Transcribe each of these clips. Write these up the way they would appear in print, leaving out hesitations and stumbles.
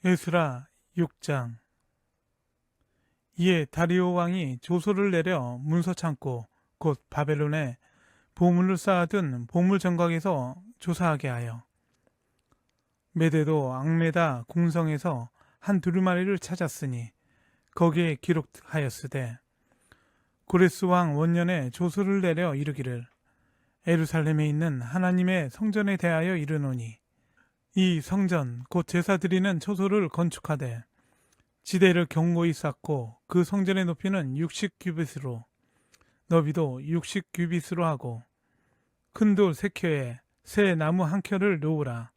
에스라 6장. 이에 다리오 왕이 조서를 내려 문서창고 곧 바벨론에 보물을 쌓아둔 보물정각에서 조사하게 하여 메대도 앙메다 궁성에서 한 두루마리를 찾았으니 거기에 기록하였으되, 고레스 왕 원년에 조서를 내려 이르기를 예루살렘에 있는 하나님의 성전에 대하여 이르노니, 이 성전 곧 제사 드리는 처소를 건축하되 지대를 견고히 쌓고 그 성전의 높이는 60규빗으로 너비도 60규빗으로 하고 큰 돌 3켜에 새 나무 1켜를 놓으라.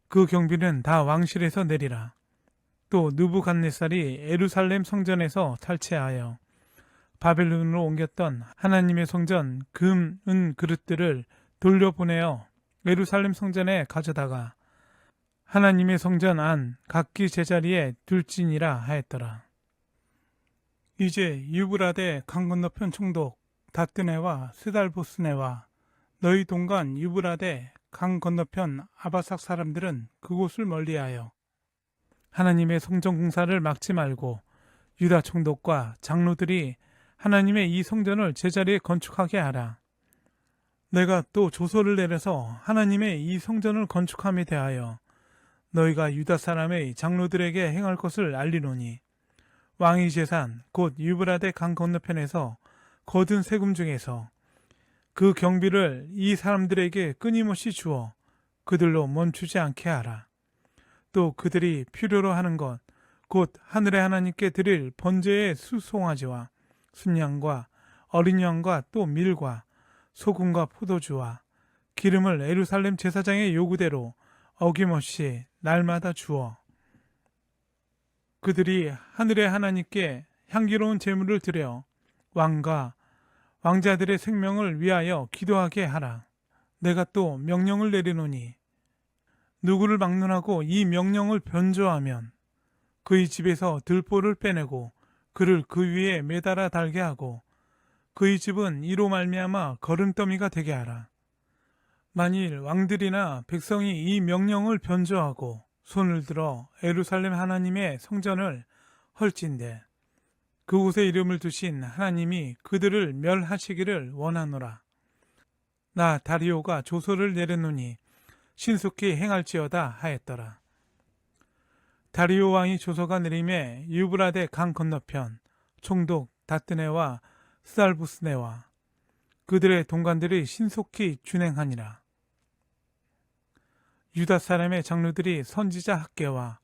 그 경비는 다 왕실에서 내리라. 또 느부갓네살이 예루살렘 성전에서 탈취하여 바벨론으로 옮겼던 하나님의 성전 금, 은 그릇들을 돌려보내어 예루살렘 성전에 가져다가 하나님의 성전 안 각기 제자리에 둘지니라 하였더라. 이제 유브라데 강 건너편 총독 다뜨네와 스달보스네와 너희 동간 유브라데 강 건너편 아바삭 사람들은 그곳을 멀리하여 하나님의 성전 공사를 막지 말고 유다 총독과 장로들이 하나님의 이 성전을 제자리에 건축하게 하라. 내가 또 조서를 내려서 하나님의 이 성전을 건축함에 대하여 너희가 유다 사람의 장로들에게 행할 것을 알리노니, 왕의 재산 곧 유브라데 강 건너편에서 거둔 세금 중에서 그 경비를 이 사람들에게 끊임없이 주어 그들로 멈추지 않게 하라. 또 그들이 필요로 하는 것 곧 하늘의 하나님께 드릴 번제의 수송아지와 순양과 어린 양과 또 밀과 소금과 포도주와 기름을 예루살렘 제사장의 요구대로 어김없이 날마다 주어 그들이 하늘의 하나님께 향기로운 제물을 드려 왕과 왕자들의 생명을 위하여 기도하게 하라. 내가 또 명령을 내리노니, 누구를 막론하고 이 명령을 변조하면 그의 집에서 들보를 빼내고 그를 그 위에 매달아 달게 하고 그의 집은 이로 말미암아 거름더미가 되게 하라. 만일 왕들이나 백성이 이 명령을 변조하고 손을 들어 예루살렘 하나님의 성전을 헐진대 그곳에 이름을 두신 하나님이 그들을 멸하시기를 원하노라. 나 다리오가 조서를 내렸노니 신속히 행할지어다 하였더라. 다리오 왕이 조서가 내림에 유브라데 강 건너편 총독 다뜨네와 스달부스네와 그들의 동관들이 신속히 준행하니라. 유다 사람의 장로들이 선지자 학계와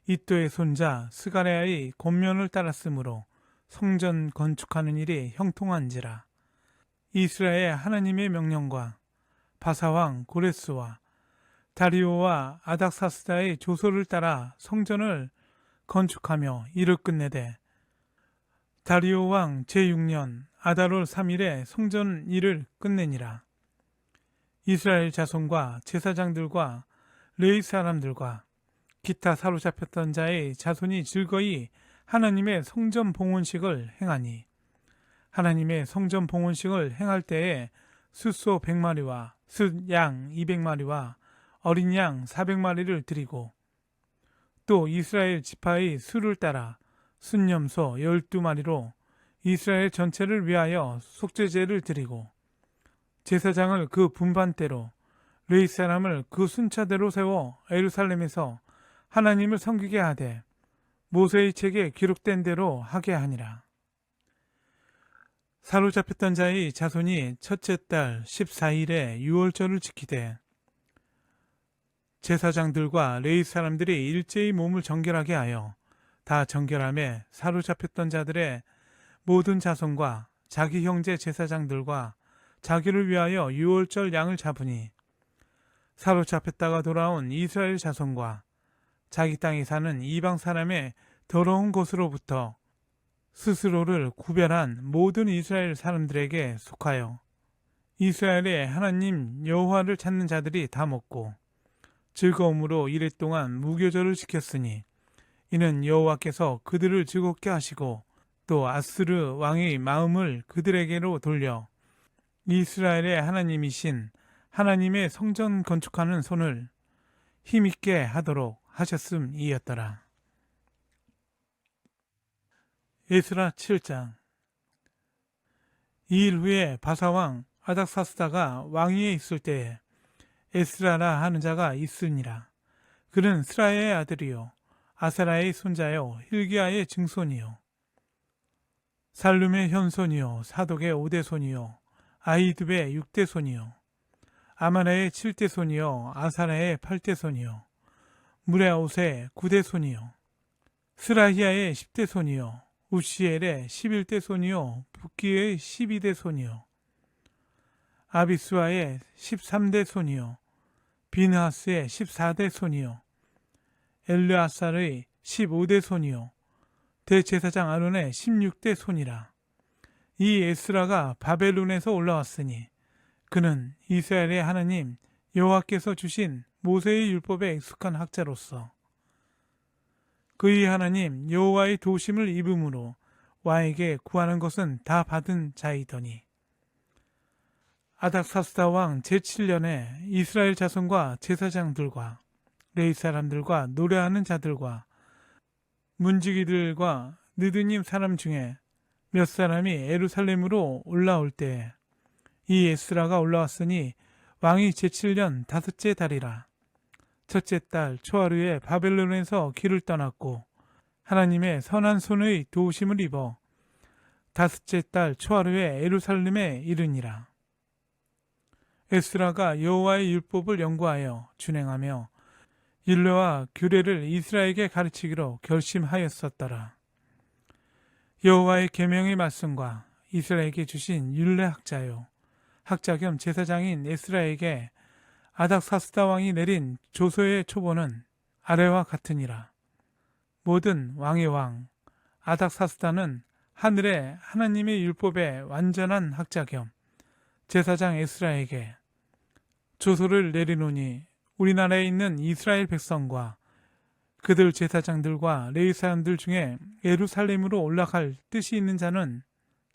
이또의 손자 스가랴의 권면을 따랐으므로 성전 건축하는 일이 형통한지라. 이스라엘 하나님의 명령과 바사왕 고레스와 다리오와 아닥사스다의 조서를 따라 성전을 건축하며 일을 끝내되, 다리오 왕 제6년 아달월 3일에 성전 일을 끝내니라. 이스라엘 자손과 제사장들과 레위 사람들과 기타 사로잡혔던 자의 자손이 즐거이 하나님의 성전 봉헌식을 행하니, 하나님의 성전 봉헌식을 행할 때에 숫소 100마리와 숫양 200마리와 어린 양 400마리를 드리고, 또 이스라엘 지파의 수를 따라 순념소 12마리로 이스라엘 전체를 위하여 속죄제를 드리고, 제사장을 그 분반대로 레위 사람을 그 순차대로 세워 예루살렘에서 하나님을 섬기게 하되 모세의 책에 기록된 대로 하게 하니라. 사로잡혔던 자의 자손이 첫째 달 14일에 유월절을 지키되 제사장들과 레위 사람들이 일제히 몸을 정결하게 하여 다 정결함에 사로잡혔던 자들의 모든 자손과 자기 형제 제사장들과 자기를 위하여 유월절 양을 잡으니, 사로잡혔다가 돌아온 이스라엘 자손과 자기 땅에 사는 이방 사람의 더러운 것으로부터 스스로를 구별한 모든 이스라엘 사람들에게 속하여 이스라엘의 하나님 여호와를 찾는 자들이 다 먹고 즐거움으로 이래 동안 무교절을 지켰으니, 이는 여호와께서 그들을 즐겁게 하시고 또 아스르 왕의 마음을 그들에게로 돌려 이스라엘의 하나님이신 하나님의 성전 건축하는 손을 힘있게 하도록 하셨음이었더라. 에스라 7장. 이 일 후에 바사왕 아닥사스다가 왕위에 있을 때에 에스라라 하는 자가 있으니라. 그는 스라의 아들이요 아사라의 손자요 hil기야의 증손이요 살룸의 현손이요 사독의 5대 손이요 아히두의 6대 손이요 아마나의 7대 손이요 아사라의 8대 손이요 무레아웃의 9대 손이요 스라히야의 10대 손이요 우시엘의 11대 손이요 붓기의 12대 손이요 아비스와의 13대 손이요 비느하스의 14대 손이요 엘르아살의 15대 손이요 대제사장 아론의 16대 손이라. 이 에스라가 바벨론에서 올라왔으니 그는 이스라엘의 하나님 여호와께서 주신 모세의 율법에 익숙한 학자로서 그의 하나님 여호와의 도심을 입음으로 왕에게 구하는 것은 다 받은 자이더니 아닥사스다 왕 제7년에 이스라엘 자손과 제사장들과 레위 사람들과 노래하는 자들과 문지기들과 느드님 사람 중에 몇 사람이 예루살렘으로 올라올 때 이 에스라가 올라왔으니 왕이 제7년 5째 달이라. 첫째 달 초하루에 바벨론에서 길을 떠났고 하나님의 선한 손의 도우심을 입어 5째 달 초하루에 예루살렘에 이르니라. 에스라가 여호와의 율법을 연구하여 준행하며 율례와 규례를 이스라엘에게 가르치기로 결심하였었더라. 여호와의 계명의 말씀과 이스라엘에게 주신 율례 학자요 학자 겸 제사장인 에스라에게 아닥사스다 왕이 내린 조서의 초본은 아래와 같으니라. 모든 왕의 왕 아닥사스다는 하늘의 하나님의 율법의 완전한 학자 겸 제사장 에스라에게 조서를 내리노니 우리나라에 있는 이스라엘 백성과 그들 제사장들과 레위 사람들 중에 예루살렘으로 올라갈 뜻이 있는 자는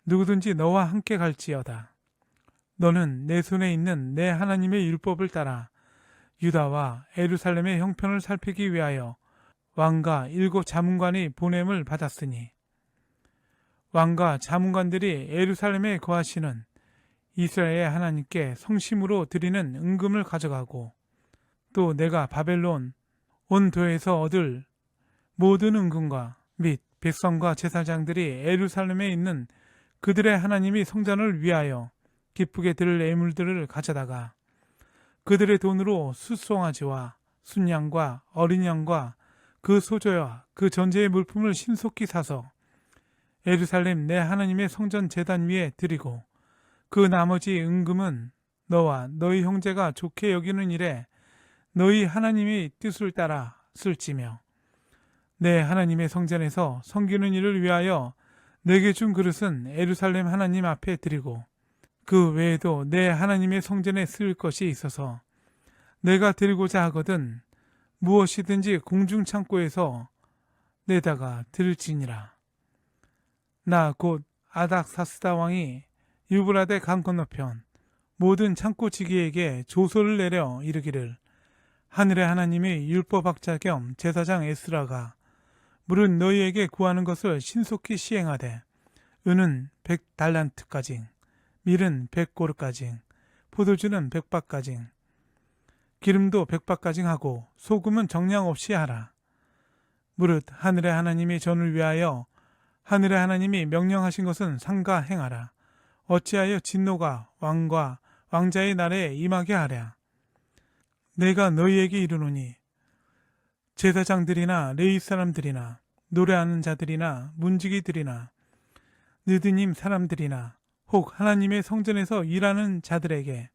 누구든지 너와 함께 갈지어다. 너는 내 손에 있는 내 하나님의 율법을 따라 유다와 예루살렘의 형편을 살피기 위하여 왕과 7 자문관이 보냄을 받았으니 왕과 자문관들이 예루살렘에 거하시는 이스라엘의 하나님께 성심으로 드리는 은금을 가져가고 또 내가 바벨론 온 도에서 얻을 모든 은금과 및 백성과 제사장들이 예루살렘에 있는 그들의 하나님의 성전을 위하여 기쁘게 드릴 예물들을 가져다가 그들의 돈으로 숫송아지와 순양과 어린 양과 그 소조와 그 전제의 물품을 신속히 사서 예루살렘 내 하나님의 성전 제단 위에 드리고 그 나머지 은금은 너와 너희 형제가 좋게 여기는 일에 너희 하나님의 뜻을 따라 쓸지며 내 하나님의 성전에서 섬기는 일을 위하여 내게 준 그릇은 예루살렘 하나님 앞에 드리고 그 외에도 내 하나님의 성전에 쓸 것이 있어서 내가 드리고자 하거든 무엇이든지 공중 창고에서 내다가 드릴지니라. 나 곧 아닥사스다 왕이 유브라데 강 건너편 모든 창고지기에게 조서를 내려 이르기를 하늘의 하나님의 율법학자 겸 제사장 에스라가 물은 너희에게 구하는 것을 신속히 시행하되 은은 100달란트까지 밀은 100고르까지 포도주는 100바까지 기름도 100바까지 하고 소금은 정량 없이 하라. 무릇 하늘의 하나님의 전을 위하여 하늘의 하나님이 명령하신 것은 삼가 행하라. 어찌하여 진노가 왕과 왕자의 날에 임하게 하랴. 내가 너희에게 이르노니 제사장들이나 레위 사람들이나 노래하는 자들이나 문지기들이나 느드님 사람들이나 혹 하나님의 성전에서 일하는 자들에게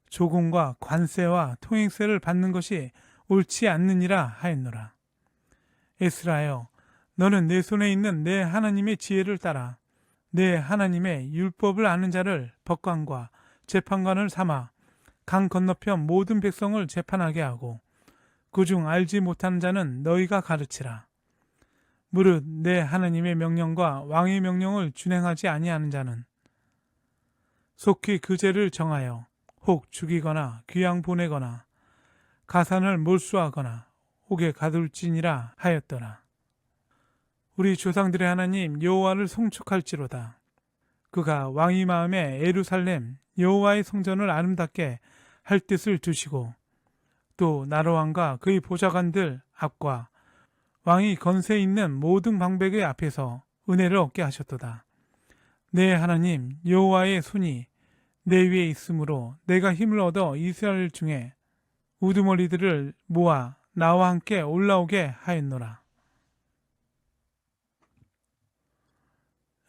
조공과 관세와 통행세를 받는 것이 옳지 않느니라 하였노라. 에스라여, 너는 내 손에 있는 내 하나님의 지혜를 따라 내 하나님의 율법을 아는 자를 법관과 재판관을 삼아 강 건너편 모든 백성을 재판하게 하고 그중 알지 못하는 자는 너희가 가르치라. 무릇 내 하나님의 명령과 왕의 명령을 준행하지 아니하는 자는 속히 그 죄를 정하여 혹 죽이거나 귀양 보내거나 가산을 몰수하거나 오게 가둘지니라 하였더라. 우리 조상들의 하나님 여호와를 송축할지로다. 그가 왕의 마음에 예루살렘 여호와의 성전을 아름답게 할 뜻을 두시고 또 나로 왕과 그의 보좌관들 앞과 왕이 건세 있는 모든 방백의 앞에서 은혜를 얻게 하셨도다. 내 하나님 여호와의 손이 내 위에 있으므로 내가 힘을 얻어 이스라엘 중에 우두머리들을 모아 나와 함께 올라오게 하였노라.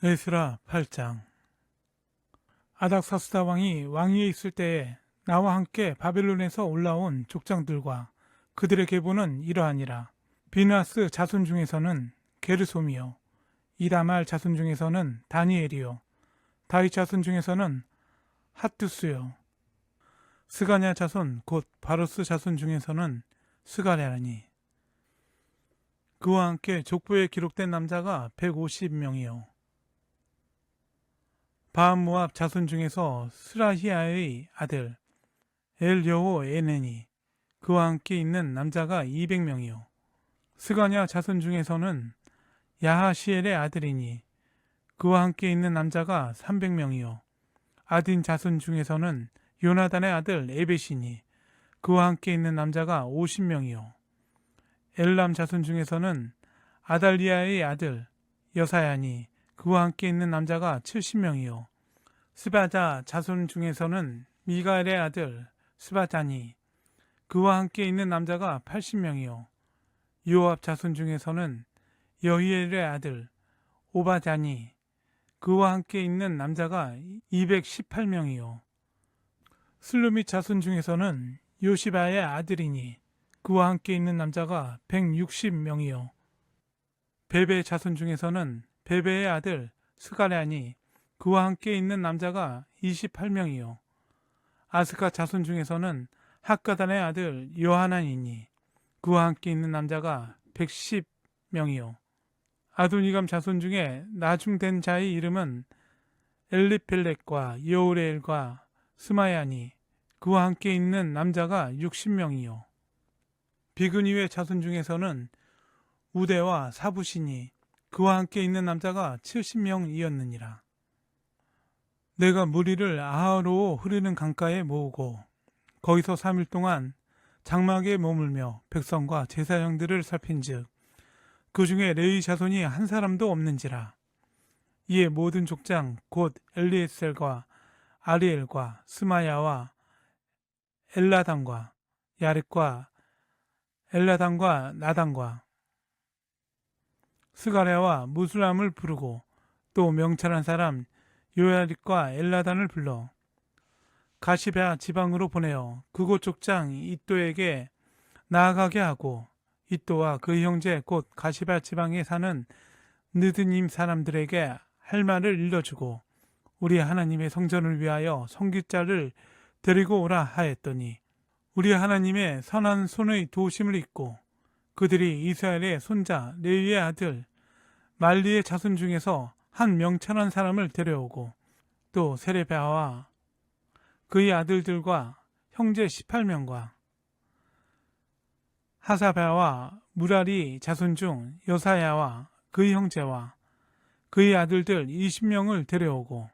에스라 8장. 아닥사스다 왕이 왕위에 있을 때에 나와 함께 바벨론에서 올라온 족장들과 그들의 계보는 이러하니라. 비나스 자손 중에서는 게르솜이요, 이다말 자손 중에서는 다니엘이요, 다윗 자손 중에서는 핫두스요, 스가냐 자손 곧 바로스 자손 중에서는 스가랴니. 그와 함께 족보에 기록된 남자가 150명이요. 바암모압 자손 중에서 스라히아의 아들 엘여호 에넨이, 그와 함께 있는 남자가 200명이요. 스가냐 자손 중에서는 야하시엘의 아들이니 그와 함께 있는 남자가 300명이요. 아딘 자손 중에서는 요나단의 아들 에벳이니 그와 함께 있는 남자가 50명이요. 엘람 자손 중에서는 아달리아의 아들 여사야니 그와 함께 있는 남자가 70명이요. 스바자 자손 중에서는 미가엘의 아들 스바자니 그와 함께 있는 남자가 80명이요. 요압 자손 중에서는 여히엘의 아들 오바자니 그와 함께 있는 남자가 218명이요. 슬루밋 자손 중에서는 요시바의 아들이니 그와 함께 있는 남자가 160명이요. 베베 자손 중에서는 베베의 아들 스가랴니 그와 함께 있는 남자가 28명이요. 아스가 자손 중에서는 학가단의 아들 요하난이니 그와 함께 있는 남자가 110명이요. 아도니감 자손 중에 나중된 자의 이름은 엘리펠렉과 여우레엘과 스마야니 그와 함께 있는 남자가 60명이요. 비그니의 자손 중에서는 우대와 사부시니 그와 함께 있는 남자가 70명이었느니라. 내가 무리를 아하로 흐르는 강가에 모으고 거기서 3일 동안 장막에 머물며 백성과 제사장들을 살핀즉 그 중에 레위 자손이 한 사람도 없는지라. 이에 모든 족장 곧 엘리에셀과 아리엘과 스마야와 엘라단과 야렉과 엘라단과 나단과 스가랴와 무술람을 부르고 또 명찰한 사람 요야릭과 엘라단을 불러 가시베아 지방으로 보내어 그곳 족장 이또에게 나아가게 하고 이또와 그 형제 곧 가시베아 지방에 사는 느드님 사람들에게 할 말을 일러주고 우리 하나님의 성전을 위하여 성기자를 데리고 오라 하였더니 우리 하나님의 선한 손의 도우심을 입고 그들이 이스라엘의 손자 레위의 아들 말리의 자손 중에서 한 명찬한 사람을 데려오고 또 세레베아와 그의 아들들과 형제 18명과 하사베아와 무라리 자손 중 여사야와 그의 형제와 그의 아들들 20명을 데려오고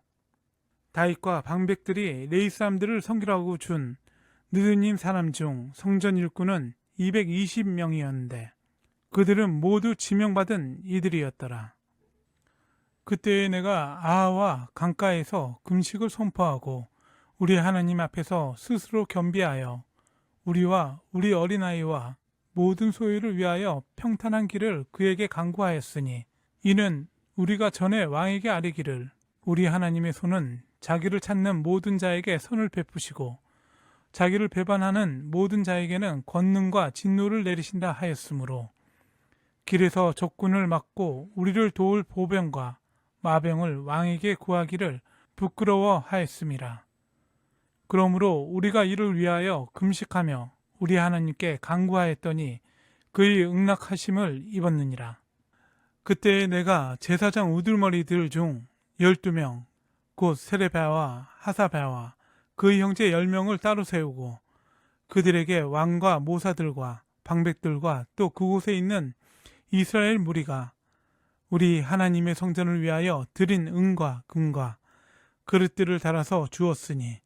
다윗과 방백들이 레위 사람들을 섬기라고 준 느드님 사람 중 성전 일꾼은 220명이었는데 그들은 모두 지명받은 이들이었더라. 그때에 내가 아하와 강가에서 금식을 선포하고 우리 하나님 앞에서 스스로 겸비하여 우리와 우리 어린아이와 모든 소유를 위하여 평탄한 길을 그에게 강구하였으니 이는 우리가 전에 왕에게 아뢰기를 우리 하나님의 손은 자기를 찾는 모든 자에게 선을 베푸시고 자기를 배반하는 모든 자에게는 권능과 진노를 내리신다 하였으므로 길에서 적군을 막고 우리를 도울 보병과 마병을 왕에게 구하기를 부끄러워하였음이라. 그러므로 우리가 이를 위하여 금식하며 우리 하나님께 간구하였더니 그의 응낙하심을 입었느니라. 그때에 내가 제사장 우두머리들 중 12명 곧 세레베아와 하사베아와 그의 형제 10명을 따로 세우고 그들에게 왕과 모사들과 방백들과 또 그곳에 있는 이스라엘 무리가 우리 하나님의 성전을 위하여 드린 은과 금과 그릇들을 달아서 주었으니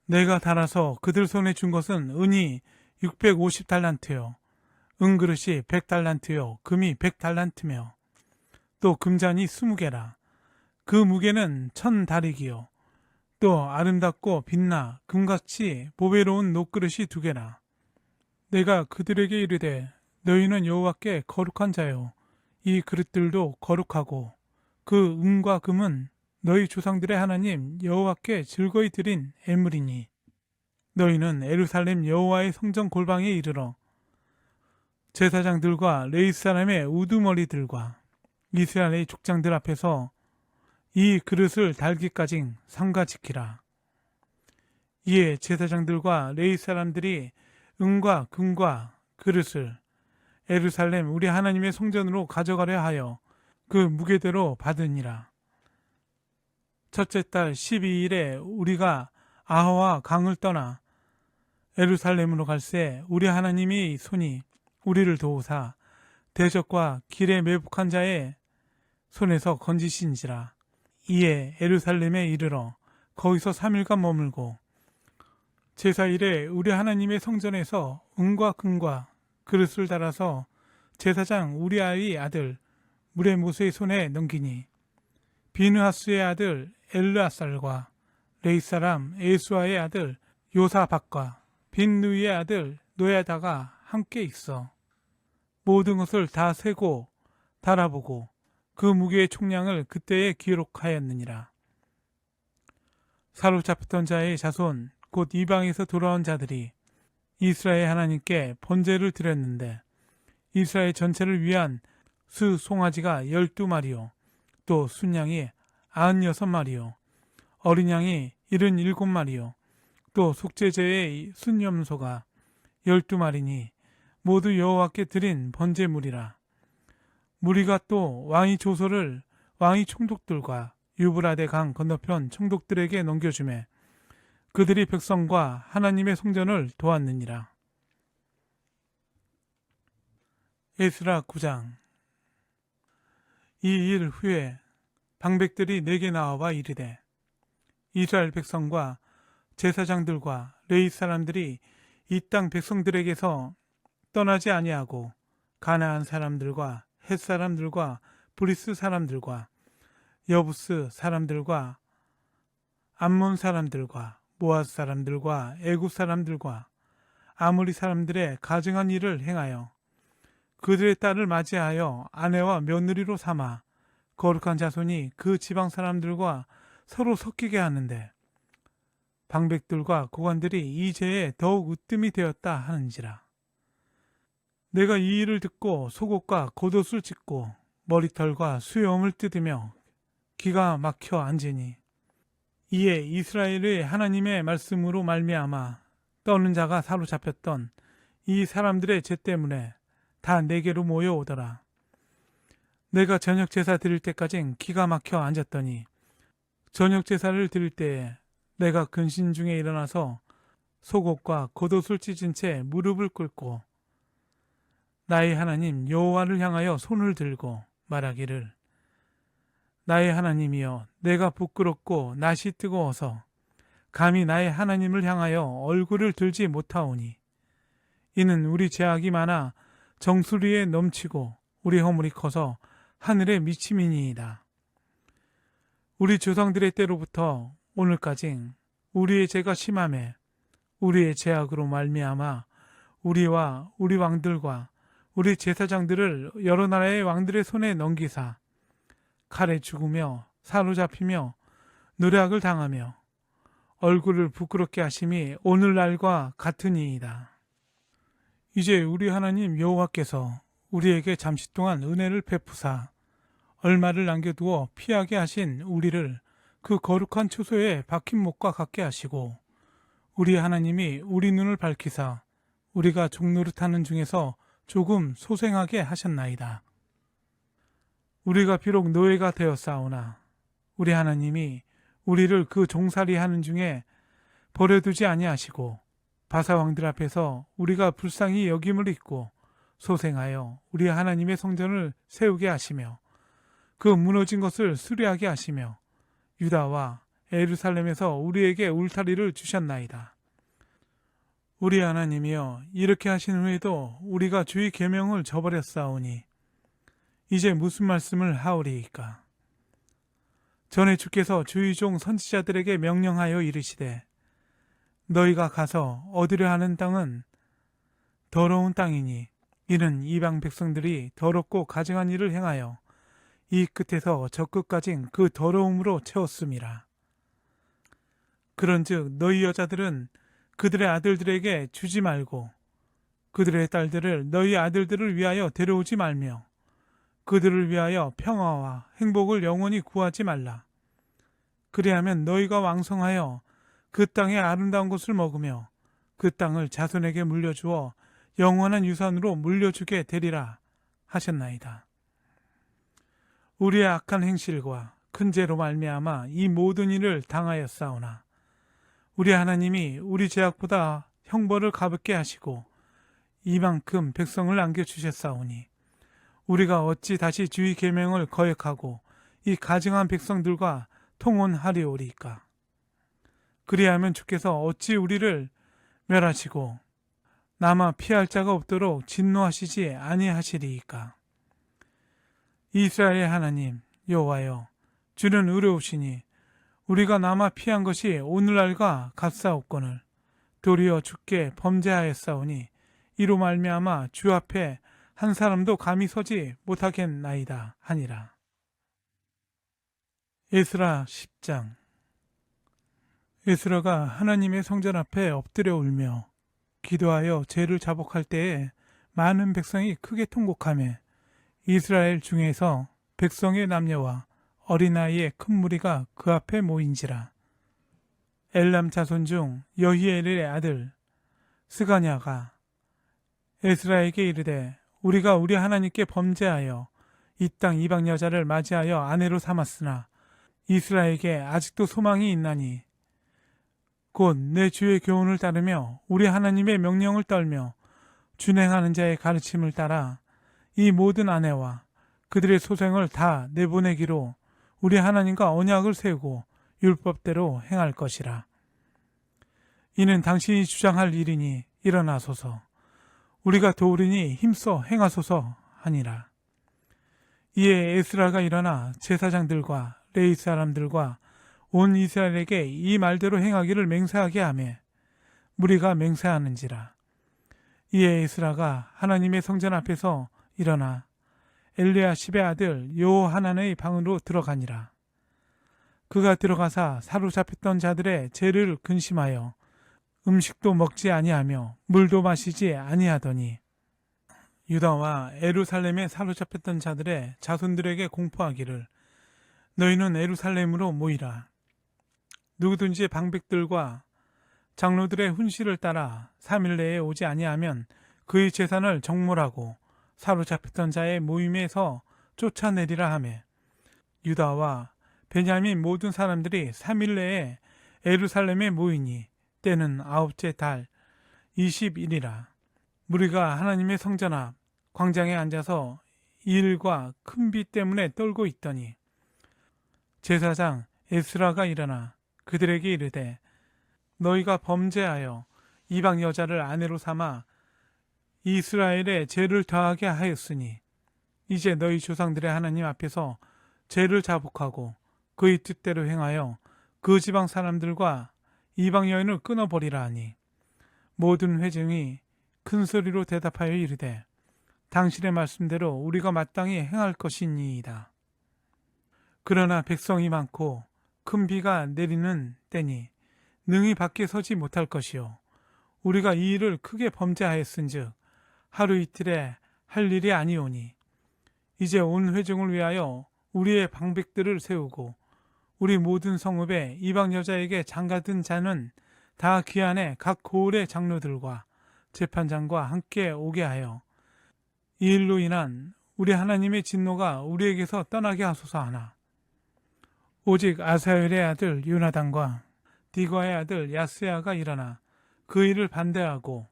내가 달아서 그들 손에 준 것은 은이 650달란트요 은그릇이 100달란트요 금이 100달란트며 또 금잔이 20개라 그 무게는 1000다릭이요 또 아름답고 빛나 금같이 보배로운 녹그릇이 2개라 내가 그들에게 이르되 너희는 여호와께 거룩한 자요 이 그릇들도 거룩하고 그 은과 금은 너희 조상들의 하나님 여호와께 즐거이 드린 애물이니 너희는 예루살렘 여호와의 성전 골방에 이르러 제사장들과 레위 사람의 우두머리들과 이스라엘의 족장들 앞에서 이 그릇을 달기까지 삼가 지키라. 이에 제사장들과 레위 사람들이 은과 금과 그릇을 예루살렘 우리 하나님의 성전으로 가져가려 하여 그 무게대로 받으니라. 첫째 달 12일에 우리가 아하와 강을 떠나 예루살렘으로 갈새 우리 하나님의 손이 우리를 도우사 대적과 길에 매복한 자의 손에서 건지신지라. 이에 예루살렘에 이르러 거기서 3일간 머물고 제사일에 우리 하나님의 성전에서 은과 금과 그릇을 달아서 제사장 우리아의 아들 무레모스의 손에 넘기니 비느하스의 아들 엘르아살과 레이 사람 에수아의 아들 요사박과 빈누이의 아들 노야다가 함께 있어 모든 것을 다 세고 달아보고 그 무게의 총량을 그때에 기록하였느니라. 사로잡혔던 자의 자손 곧 이방에서 돌아온 자들이 이스라엘 하나님께 번제를 드렸는데 이스라엘 전체를 위한 수 송아지가 12마리요 또 순양이 96마리요 어린 양이 77마리요 또 속죄제의 순염소가 12마리니 모두 여호와께 드린 번제물이라. 무리가 또 왕의 조서를 왕의 총독들과 유브라데 강 건너편 총독들에게 넘겨주매 그들이 백성과 하나님의 성전을 도왔느니라. 에스라 9장. 이 일 후에 방백들이 내게 나와 이르되 이스라엘 백성과 제사장들과 레위 사람들이 이 땅 백성들에게서 떠나지 아니하고 가나안 사람들과 헷 사람들과 브리스 사람들과 여부스 사람들과 암몬 사람들과 모압 사람들과 애굽 사람들과 아모리 사람들의 가증한 일을 행하여 그들의 딸을 맞이하여 아내와 며느리로 삼아 거룩한 자손이 그 지방 사람들과 서로 섞이게 하는데 방백들과 고관들이 이 죄에 더욱 으뜸이 되었다 하는지라. 내가 이 일을 듣고 속옷과 겉옷을 찢고 머리털과 수염을 뜯으며 기가 막혀 앉으니 이에 이스라엘의 하나님의 말씀으로 말미암아 떠는 자가 사로잡혔던 이 사람들의 죄 때문에 다 내게로 모여오더라. 내가 저녁 제사 드릴 때까진 기가 막혀 앉았더니 저녁 제사를 드릴 때에 내가 근신 중에 일어나서 속옷과 겉옷을 찢은 채 무릎을 꿇고 나의 하나님 여호와를 향하여 손을 들고 말하기를 나의 하나님이여 내가 부끄럽고 낯이 뜨거워서 감히 나의 하나님을 향하여 얼굴을 들지 못하오니 이는 우리 죄악이 많아 정수리에 넘치고 우리 허물이 커서 하늘에 미침이니이다. 우리 조상들의 때로부터 오늘까지 우리의 죄가 심함에 우리의 죄악으로 말미암아 우리와 우리 왕들과 우리 제사장들을 여러 나라의 왕들의 손에 넘기사 칼에 죽으며 사로잡히며 노략을 당하며 얼굴을 부끄럽게 하심이 오늘날과 같으니이다. 이제 우리 하나님 여호와께서 우리에게 잠시 동안 은혜를 베푸사 얼마를 남겨두어 피하게 하신 우리를 그 거룩한 초소에 박힌 목과 같게 하시고 우리 하나님이 우리 눈을 밝히사 우리가 종노릇하는 중에서 조금 소생하게 하셨나이다. 우리가 비록 노예가 되었사오나 우리 하나님이 우리를 그 종살이 하는 중에 버려두지 아니하시고 바사왕들 앞에서 우리가 불쌍히 여김을 입고 소생하여 우리 하나님의 성전을 세우게 하시며 그 무너진 것을 수리하게 하시며 유다와 예루살렘에서 우리에게 울타리를 주셨나이다. 우리 하나님이여, 이렇게 하신 후에도 우리가 주의 계명을 저버렸사오니 이제 무슨 말씀을 하오리이까? 전에 주께서 주의 종 선지자들에게 명령하여 이르시되 너희가 가서 얻으려 하는 땅은 더러운 땅이니 이는 이방 백성들이 더럽고 가증한 일을 행하여 이 끝에서 저 끝까지 그 더러움으로 채웠음이라. 그런즉 너희 여자들은 그들의 아들들에게 주지 말고 그들의 딸들을 너희 아들들을 위하여 데려오지 말며 그들을 위하여 평화와 행복을 영원히 구하지 말라. 그리하면 너희가 왕성하여 그 땅의 아름다운 것을 먹으며 그 땅을 자손에게 물려주어 영원한 유산으로 물려주게 되리라 하셨나이다. 우리의 악한 행실과 큰 죄로 말미암아 이 모든 일을 당하였사오나 우리 하나님이 우리 죄악보다 형벌을 가볍게 하시고 이만큼 백성을 안겨주셨사오니 우리가 어찌 다시 주의 계명을 거역하고 이 가증한 백성들과 통혼하리오리까? 그리하면 주께서 어찌 우리를 멸하시고 남아 피할 자가 없도록 진노하시지 아니하시리이까? 이스라엘의 하나님 여호와여, 주는 의로우시니 우리가 남아 피한 것이 오늘날과 같사옵거늘 도리어 주께 범죄하였사오니 이로 말미암아 주 앞에 한 사람도 감히 서지 못하겠나이다 하니라. 에스라 10장. 에스라가 하나님의 성전 앞에 엎드려 울며 기도하여 죄를 자복할 때에 많은 백성이 크게 통곡하며 이스라엘 중에서 백성의 남녀와 어린아이의 큰 무리가 그 앞에 모인지라. 엘람 자손 중 여히엘의 아들 스가냐가 에스라에게 이르되 우리가 우리 하나님께 범죄하여 이 땅 이방 여자를 맞이하여 아내로 삼았으나 이스라엘에게 아직도 소망이 있나니 곧 내 주의 교훈을 따르며 우리 하나님의 명령을 떨며 준행하는 자의 가르침을 따라 이 모든 아내와 그들의 소생을 다 내보내기로 우리 하나님과 언약을 세우고 율법대로 행할 것이라. 이는 당신이 주장할 일이니 일어나소서. 우리가 도우리니 힘써 행하소서 하니라. 이에 에스라가 일어나 제사장들과 레위 사람들과 온 이스라엘에게 이 말대로 행하기를 맹세하게 하며 무리가 맹세하는지라. 이에 에스라가 하나님의 성전 앞에서 일어나 엘리야십의 아들 요하난의 방으로 들어가니라. 그가 들어가사 사로잡혔던 자들의 죄를 근심하여 음식도 먹지 아니하며 물도 마시지 아니하더니 유다와 예루살렘에 사로잡혔던 자들의 자손들에게 공포하기를 너희는 예루살렘으로 모이라. 누구든지 방백들과 장로들의 훈시를 따라 3일 내에 오지 아니하면 그의 재산을 정몰하고 사로잡혔던 자의 모임에서 쫓아내리라 하며 유다와 베냐민 모든 사람들이 3일 내에 예루살렘에 모이니 때는 9째 달 20일이라. 무리가 하나님의 성전 앞 광장에 앉아서 일과 큰 비 때문에 떨고 있더니 제사장 에스라가 일어나 그들에게 이르되 너희가 범죄하여 이방 여자를 아내로 삼아 이스라엘의 죄를 더하게 하였으니 이제 너희 조상들의 하나님 앞에서 죄를 자복하고 그의 뜻대로 행하여 그 지방 사람들과 이방 여인을 끊어버리라 하니 모든 회중이 큰 소리로 대답하여 이르되 당신의 말씀대로 우리가 마땅히 행할 것이니이다. 그러나 백성이 많고 큰 비가 내리는 때니 능히 밖에 서지 못할 것이요 우리가 이 일을 크게 범죄하였은즉 하루 이틀에 할 일이 아니오니 이제 온 회중을 위하여 우리의 방백들을 세우고 우리 모든 성읍에 이방 여자에게 장가든 자는 다 기한에 각 고을의 장로들과 재판장과 함께 오게 하여 이 일로 인한 우리 하나님의 진노가 우리에게서 떠나게 하소서 하나 오직 아사엘의 아들 요나단과 디과의 아들 야스야가 일어나 그 일을 반대하고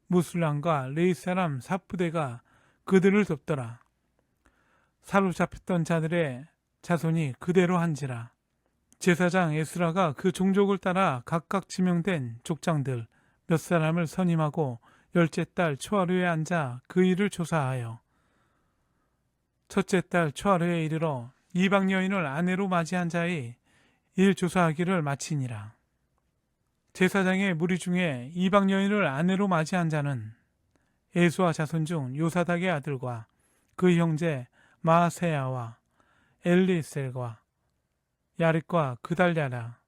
무술람과 레위 사람 사부대가 그들을 돕더라. 사로잡혔던 자들의 자손이 그대로 한지라. 제사장 에스라가 그 종족을 따라 각각 지명된 족장들 몇 사람을 선임하고 열째 달 초하루에 앉아 그 일을 조사하여 첫째 달 초하루에 이르러 이방 여인을 아내로 맞이한 자의 일 조사하기를 마치니라. 제사장의 무리 중에 이방 여인을 아내로 맞이한 자는 에수아 자손 중 요사닥의 아들과 그 형제 마아세야와 엘리셀과 야릿과 그달랴라.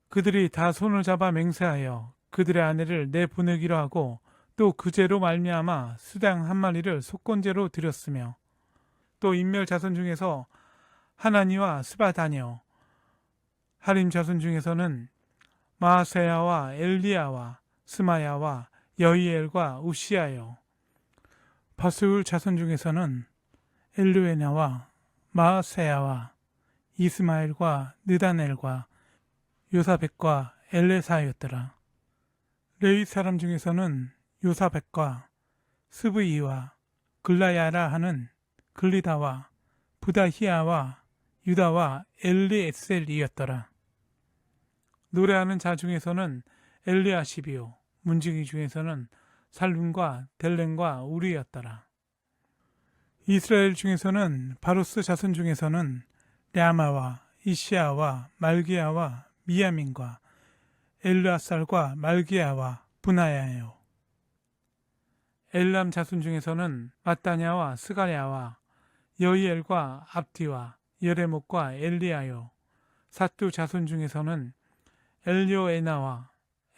그들이 다 손을 잡아 맹세하여 그들의 아내를 내보내기로 하고 또 그 죄로 말미암아 수당 한 마리를 속건제로 드렸으며 또 인멸 자손 중에서 하나니와 스바다녀 하림 자손 중에서는 마아세야와 엘리야와 스마야와 여이엘과 우시아요 바스울 자손 중에서는 엘루에나와 마아세야와 이스마엘과 느다넬과 요사백과 엘레사였더라. 레위 사람 중에서는 요사백과 스브이와 글라야라 하는 글리다와 부다히야와 유다와 엘리에셀이었더라. 노래하는 자 중에서는 엘리아시비요 문지기 중에서는 살룸과 델렌과 우리였더라. 이스라엘 중에서는 바로스 자손 중에서는 랴마와 이시아와 말기야와 미야민과 엘르아살과 말기야와 분하야요. 엘람 자손 중에서는 마따냐와 스가랴와 여이엘과 압디와 여레목과 엘리야요. 사뚜 자손 중에서는 엘요에나와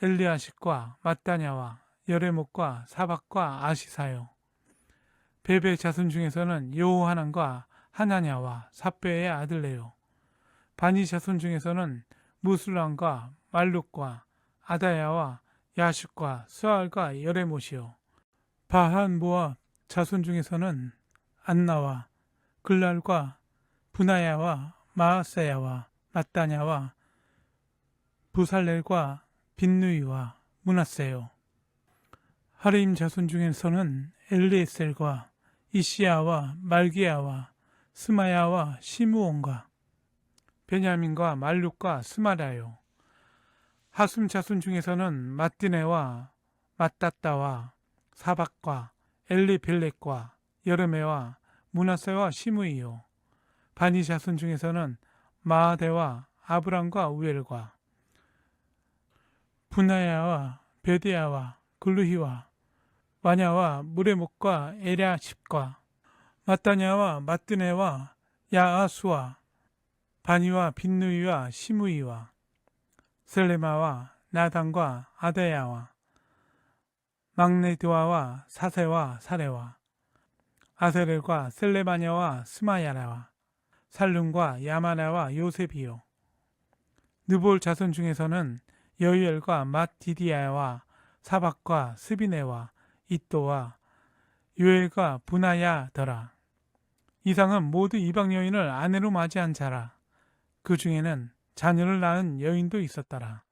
엘리아식과 마따냐와 여레목과 사박과 아시사요. 베베 자손 중에서는 여호하난과 하나냐와 삽베의 아들레요. 바니 자손 중에서는 무술람과 말룩과 아다야와 야식과 스알과 여레못이요. 바한 모압 자손 중에서는 안나와 글랄과 분하야와 마아세야와 마따냐와 부살렐과 빈누이와 문하세요. 하림 자손 중에서는 엘리에셀과 이시야와 말기야와 스마야와 시므온과 베냐민과 말룩과 스마라요. 하숨 자손 중에서는 마띠네와 마따따와 사박과 엘리벨렉과 여르메와 문하세와 시므이요. 바니 자손 중에서는 마아데와 아브람과 우엘과 분하야와 베데야와 글루히와 와냐와 무레목과 에랴십과 마따냐와 마뜨네와 야아수와 바니와 빈누이와 시므이와 셀레마와 나단과 아데야와 막네드와와 사세와 사레와 아세렐과 셀레바냐와 스마야라와 살룸과 야마나와 요셉이요. 느볼 자손 중에서는 여이엘과 맏디디야와 사박과 스비네와 이또와 요엘과 분하야더라. 이상은 모두 이방 여인을 아내로 맞이한 자라. 그 중에는 자녀를 낳은 여인도 있었더라.